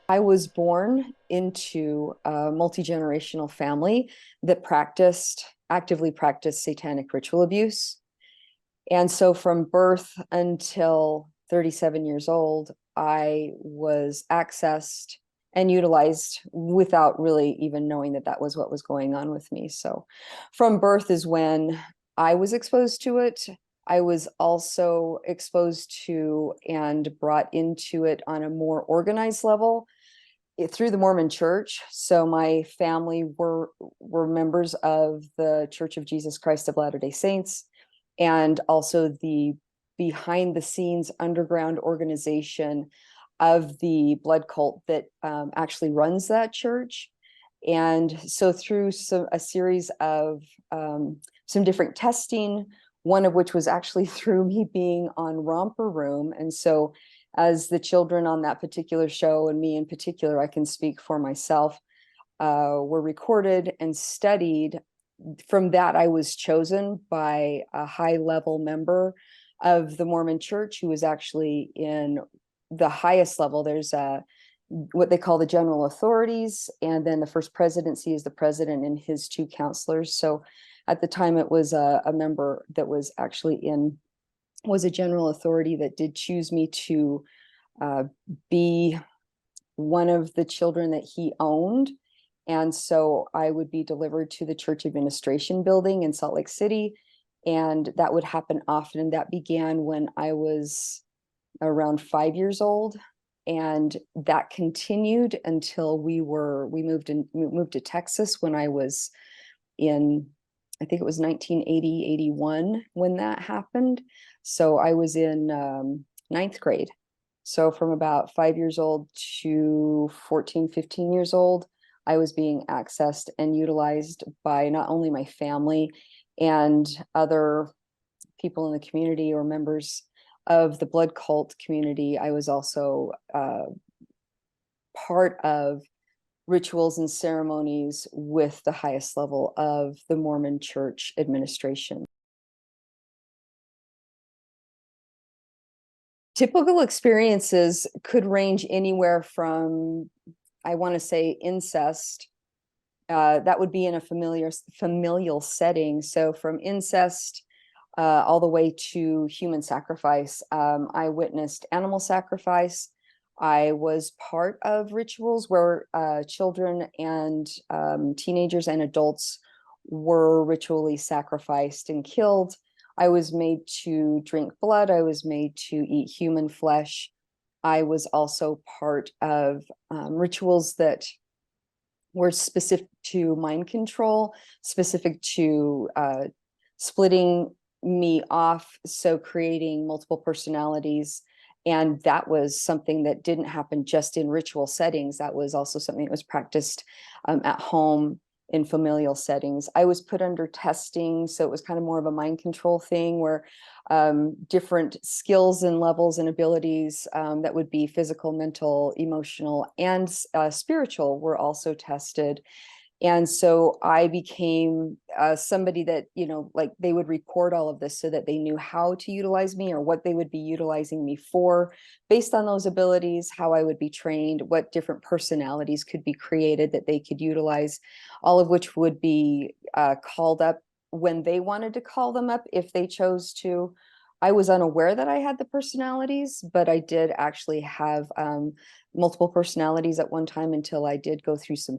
I was born into a multi-generational family that actively practiced satanic ritual abuse. And so from birth until 37 years old, I was accessed and utilized without really even knowing that that was what was going on with me. So from birth is when I was exposed to it. I was also exposed to and brought into it on a more organized level through the Mormon Church. So my family were members of the Church of Jesus Christ of Latter-day Saints, and also the behind the scenes underground organization of the blood cult that actually runs that church. And so through a series of some different testing, one of which was actually through me being on Romper Room. And so as the children on that particular show, and me in particular, I can speak for myself, were recorded and studied. From that, I was chosen by a high-level member of the Mormon Church who was actually in the highest level. There's what they call the general authorities, and then the first presidency is the president and his two counselors. So at the time, it was a member that was actually was a general authority that did choose me to be one of the children that he owned. And so I would be delivered to the church administration building in Salt Lake City. And that would happen often. And that began when I was around 5 years old. And that continued until we moved to Texas when I was I think it was 1980, 81 when that happened. So I was in ninth grade. So from about 5 years old to 14, 15 years old, I was being accessed and utilized by not only my family and other people in the community or members of the blood cult community. I was also part of rituals and ceremonies with the highest level of the Mormon Church administration. Typical experiences could range anywhere from, I want to say, incest. That would be in a familial setting. So from incest all the way to human sacrifice. I witnessed animal sacrifice. I was part of rituals where children and teenagers and adults were ritually sacrificed and killed. I was made to drink blood. I was made to eat human flesh. I was also part of rituals that were specific to mind control, specific to splitting me off, so creating multiple personalities. And that was something that didn't happen just in ritual settings. That was also something that was practiced at home in familial settings. I was put under testing, so it was kind of more of a mind control thing where different skills and levels and abilities that would be physical, mental, emotional, and spiritual were also tested. And so I became somebody that, like they would record all of this so that they knew how to utilize me or what they would be utilizing me for based on those abilities, how I would be trained, what different personalities could be created that they could utilize, all of which would be called up when they wanted to call them up if they chose to. I was unaware that I had the personalities, but I did actually have multiple personalities at one time until I did go through some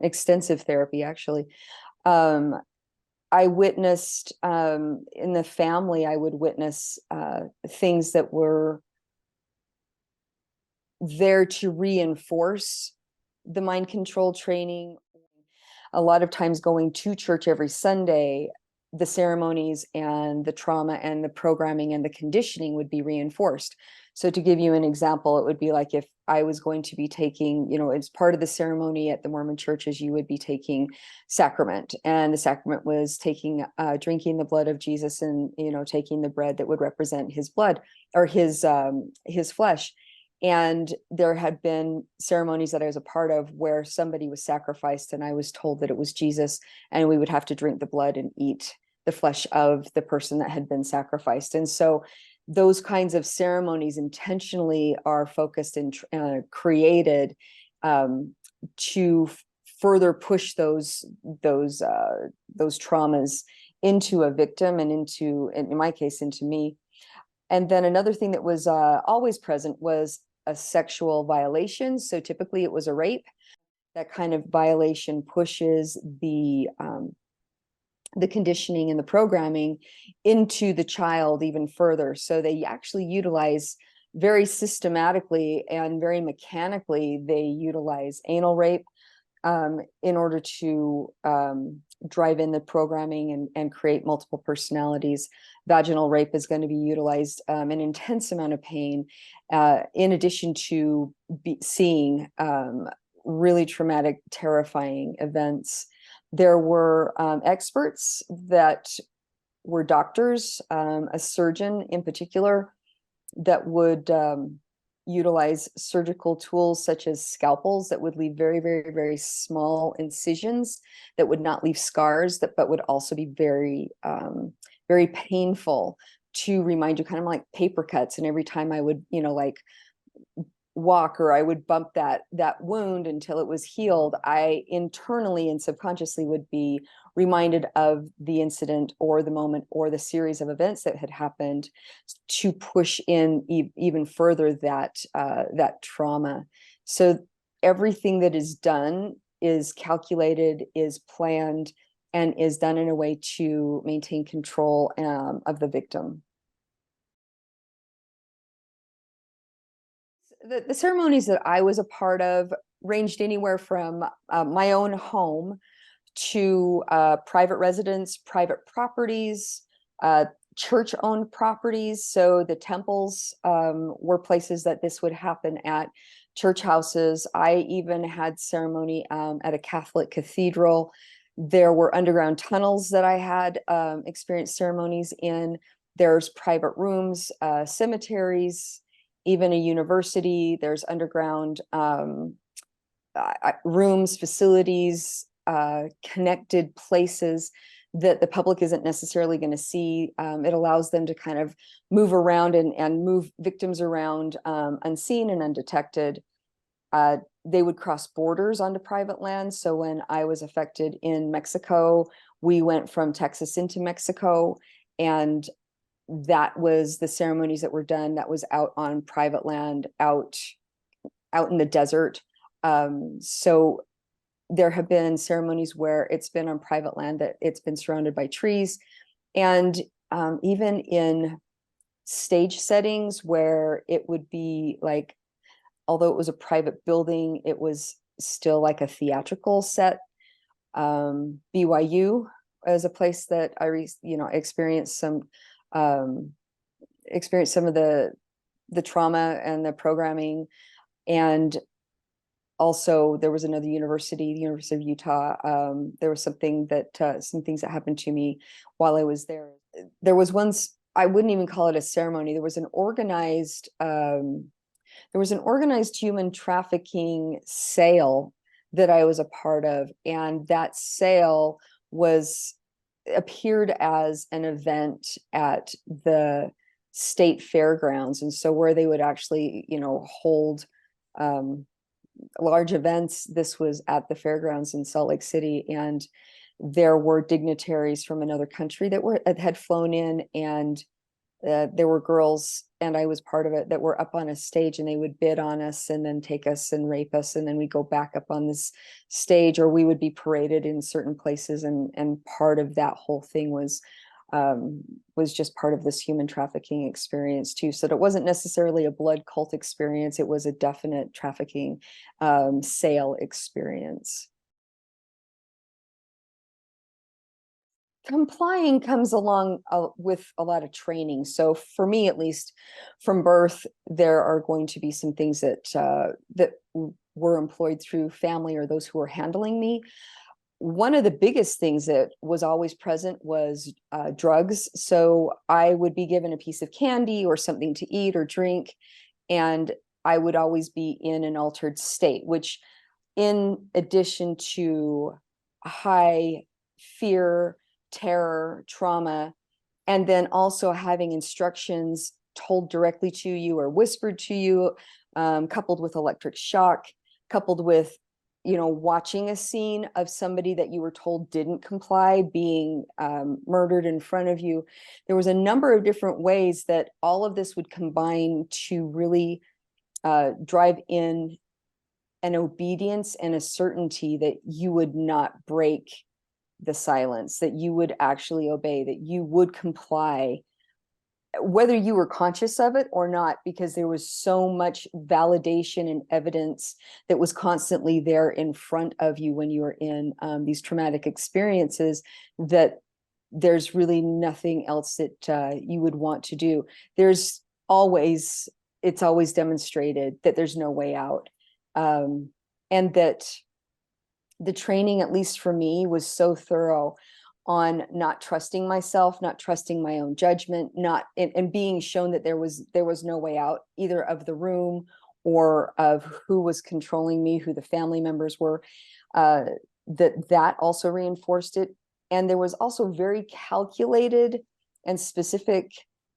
extensive therapy, actually. I witnessed in the family, I would witness things that were there to reinforce the mind control training. A lot of times going to church every Sunday, the ceremonies and the trauma and the programming and the conditioning would be reinforced. So to give you an example, it would be like if I was going to be taking, it's part of the ceremony at the Mormon churches, you would be taking sacrament, and the sacrament was drinking the blood of Jesus and, taking the bread that would represent his blood or his flesh. And there had been ceremonies that I was a part of where somebody was sacrificed and I was told that it was Jesus, and we would have to drink the blood and eat the flesh of the person that had been sacrificed. And so those kinds of ceremonies intentionally are focused and created to further push those traumas into a victim and into, in my case, into me. And then another thing that was always present was a sexual violation. So typically it was a rape. That kind of violation pushes the conditioning and the programming into the child even further. So they actually utilize very systematically and very mechanically, they utilize anal rape in order to drive in the programming and create multiple personalities. Vaginal rape is going to be utilized an intense amount of pain, in addition to seeing really traumatic, terrifying events. There were experts that were doctors, a surgeon in particular, that would utilize surgical tools such as scalpels that would leave very, very, very small incisions that would not leave scars, but would also be very, very painful to remind you, kind of like paper cuts. And every time I would, like walk or I would bump that wound until it was healed, I internally and subconsciously would be reminded of the incident or the moment or the series of events that had happened to push in even further that trauma. So everything that is done is calculated, is planned, and is done in a way to maintain control of the victim. The ceremonies that I was a part of ranged anywhere from my own home to private residence, private properties, church-owned properties. So the temples were places that this would happen at, church houses. I even had ceremony at a Catholic cathedral. There were underground tunnels that I had experienced ceremonies in. There's private rooms, cemeteries, even a university. There's underground rooms, facilities, connected places that the public isn't necessarily going to see. It allows them to kind of move around and move victims around unseen and undetected. They would cross borders onto private land. So when I was affected in Mexico, we went from Texas into Mexico, and that was the ceremonies that were done. That was out on private land, out in the desert. So there have been ceremonies where it's been on private land, that it's been surrounded by trees, and even in stage settings where it would be like, although it was a private building, it was still like a theatrical set. BYU is a place that I experienced some of the trauma and the programming. And also there was another university, the University of Utah. There was some things that happened to me while I was there. There was once, I wouldn't even call it a ceremony. There was an organized human trafficking sale that I was a part of. And that sale appeared as an event at the state fairgrounds. And so where they would actually, hold large events, this was at the fairgrounds in Salt Lake City. And there were dignitaries from another country that had flown in, and there were girls, and I was part of it, that were up on a stage, and they would bid on us and then take us and rape us, and then we go back up on this stage, or we would be paraded in certain places. And part of that whole thing was just part of this human trafficking experience too. So it wasn't necessarily a blood cult experience. It was a definite trafficking sale experience. Complying comes along with a lot of training. So for me, at least, from birth, there are going to be some things that were employed through family or those who were handling me. One of the biggest things that was always present was drugs. So I would be given a piece of candy or something to eat or drink, and I would always be in an altered state, which, in addition to high fear, terror, trauma, and then also having instructions told directly to you or whispered to you, coupled with electric shock, coupled with, you know, watching a scene of somebody that you were told didn't comply being murdered in front of you. There was a number of different ways that all of this would combine to really drive in an obedience and a certainty that you would not break the silence, that you would actually obey, that you would comply, whether you were conscious of it or not, because there was so much validation and evidence that was constantly there in front of you when you were in these traumatic experiences, that there's really nothing else that you would want to do. It's always demonstrated that there's no way out. And that the training, at least for me, was so thorough on not trusting myself, not trusting my own judgment, and being shown that there was no way out, either of the room or of who was controlling me, who the family members were. That also reinforced it. And there was also very calculated and specific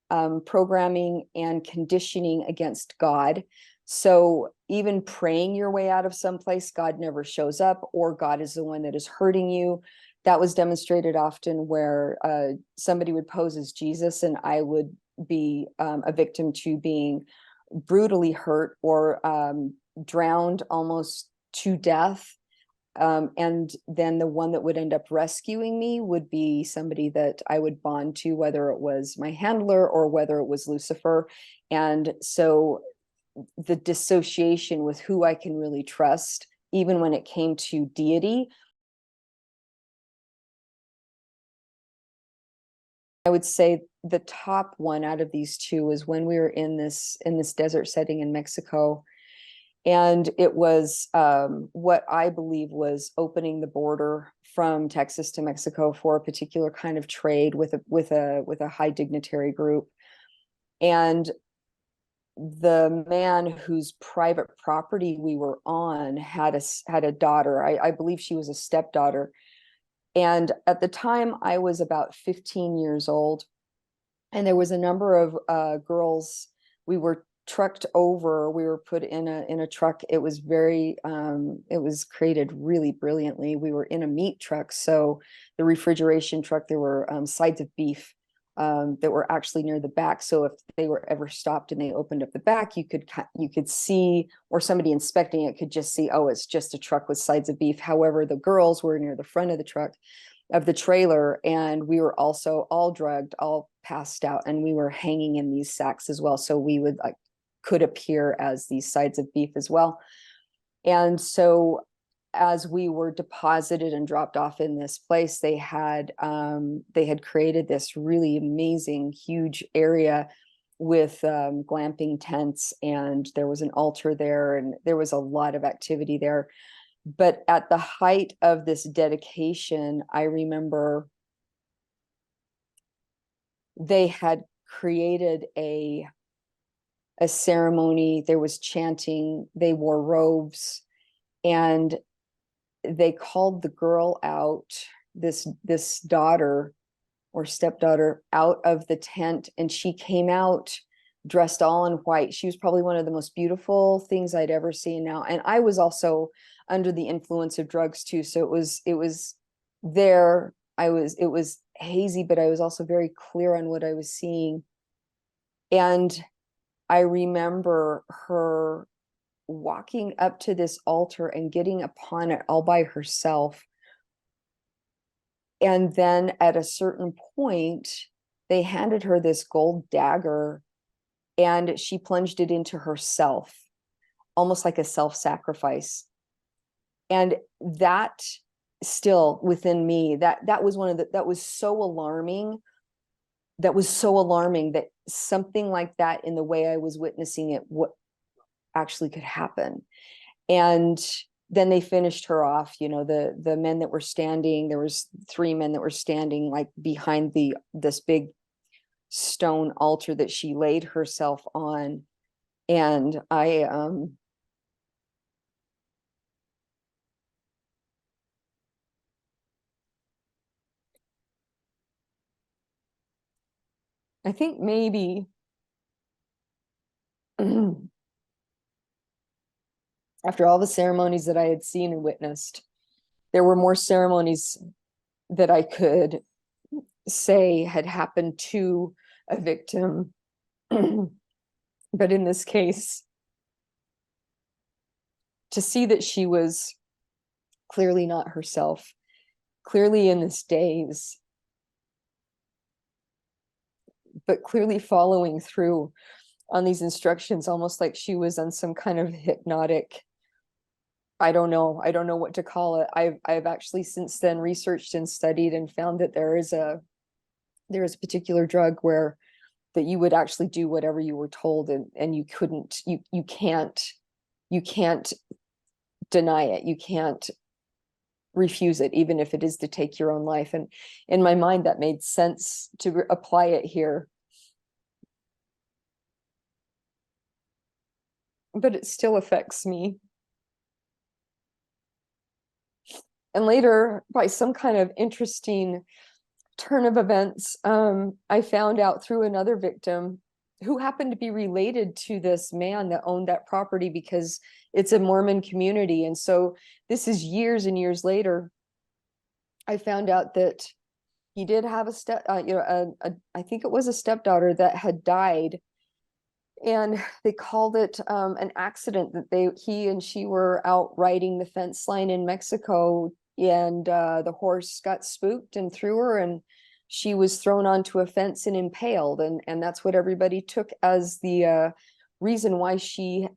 programming and conditioning against God. So even praying your way out of someplace, God never shows up, or God is the one that is hurting you. That was demonstrated often where somebody would pose as Jesus, and I would be a victim to being brutally hurt or drowned almost to death. And then the one that would end up rescuing me would be somebody that I would bond to, whether it was my handler or whether it was Lucifer. And so the dissociation with who I can really trust, even when it came to deity, I would say the top one out of these two was when we were in this desert setting in Mexico. And it was what I believe was opening the border from Texas to Mexico for a particular kind of trade with a high dignitary group. And the man whose private property we were on had a daughter. I believe she was a stepdaughter. And at the time, I was about 15 years old, and there was a number of girls. We were trucked over. We were put in a truck. It was it was created really brilliantly. We were in a meat truck, so the refrigeration truck, there were sides of beef that were actually near the back. So if they were ever stopped and they opened up the back, you could see, or somebody inspecting it could just see, oh, it's just a truck with sides of beef. However, the girls were near the front of the truck, of the trailer, and we were also all drugged, all passed out, and we were hanging in these sacks as well. So we could appear as these sides of beef as well. And so as we were deposited and dropped off in this place, they had created this really amazing, huge area with glamping tents, and there was an altar there, and there was a lot of activity there. But at the height of this dedication, I remember they had created a ceremony. There was chanting, they wore robes, and they called the girl out, this daughter or stepdaughter, out of the tent, and she came out dressed all in white. She was probably one of the most beautiful things I'd ever seen now. And I was also under the influence of drugs too. So it was there. It was hazy, but I was also very clear on what I was seeing. And I remember her walking up to this altar and getting upon it all by herself. And then at a certain point, they handed her this gold dagger, and she plunged it into herself, almost like a self-sacrifice. And that still within me, that was that was so alarming. That was so alarming that something like that, in the way I was witnessing it, what actually could happen. And then they finished her off. You know, the men that were standing, there was 3 men that were standing like behind this big stone altar that she laid herself on. And I think maybe After all the ceremonies that I had seen and witnessed, there were more ceremonies that I could say had happened to a victim. But in this case, to see that she was clearly not herself, clearly in this daze, but clearly following through on these instructions, almost like she was on some kind of hypnotic, I don't know what to call it. I've actually since then researched and studied and found that there is a particular drug where that you would actually do whatever you were told, and you can't deny it. You can't refuse it, even if it is to take your own life. And in my mind, that made sense to apply it here. But it still affects me. And later, by some kind of interesting turn of events, I found out through another victim who happened to be related to this man that owned that property, because it's a Mormon community. And so this is years and years later. I found out that he did have I think it was a stepdaughter that had died, and they called it an accident, that he and she were out riding the fence line in Mexico, and the horse got spooked and threw her, and she was thrown onto a fence and impaled, and that's what everybody took as the reason why she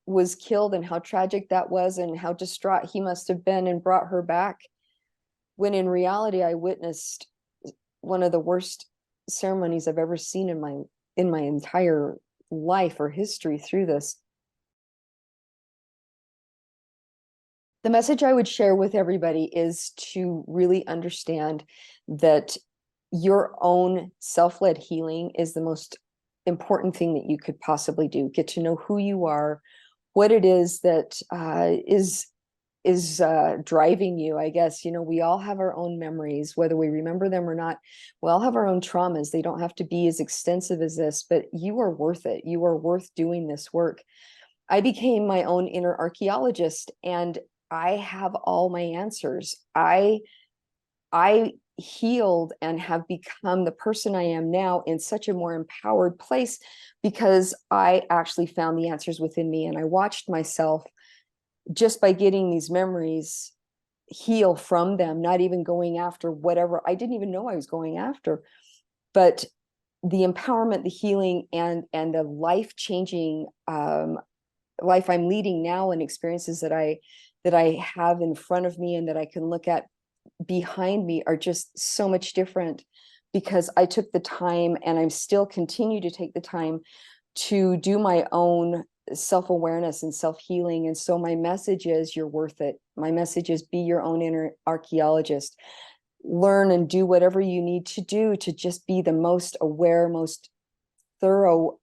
was killed, and how tragic that was, and how distraught he must have been and brought her back, when in reality I witnessed one of the worst ceremonies I've ever seen in my entire life or history through this. The message I would share with everybody is to really understand that your own self-led healing is the most important thing that you could possibly do. Get to know who you are, what it is that is driving you. I guess, we all have our own memories, whether we remember them or not. We all have our own traumas. They don't have to be as extensive as this, but you are worth it. You are worth doing this work. I became my own inner archaeologist, and I have all my answers. I healed and have become the person I am now in such a more empowered place, because I actually found the answers within me, and I watched myself, just by getting these memories, heal from them, not even going after whatever I didn't even know I was going after. But the empowerment, the healing, and the life-changing life I'm leading now, and experiences that I have in front of me and that I can look at behind me, are just so much different, because I took the time, and I'm still continue to take the time, to do my own self-awareness and self-healing. And so my message is, you're worth it. My message is, be your own inner archaeologist. Learn and do whatever you need to do to just be the most aware, most thorough,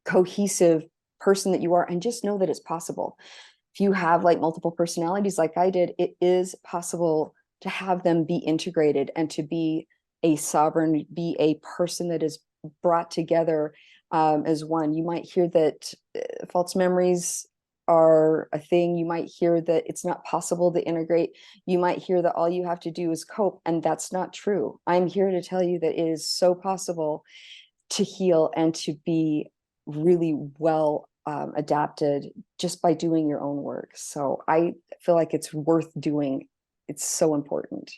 cohesive person that you are, and just know that it's possible. If you have like multiple personalities like I did, it is possible to have them be integrated, and to be a sovereign, be a person that is brought together as one. You might hear that false memories are a thing. You might hear that it's not possible to integrate. You might hear that all you have to do is cope, and that's not true. I'm here to tell you that it is so possible to heal and to be really well adapted, just by doing your own work. So I feel like it's worth doing. It's so important.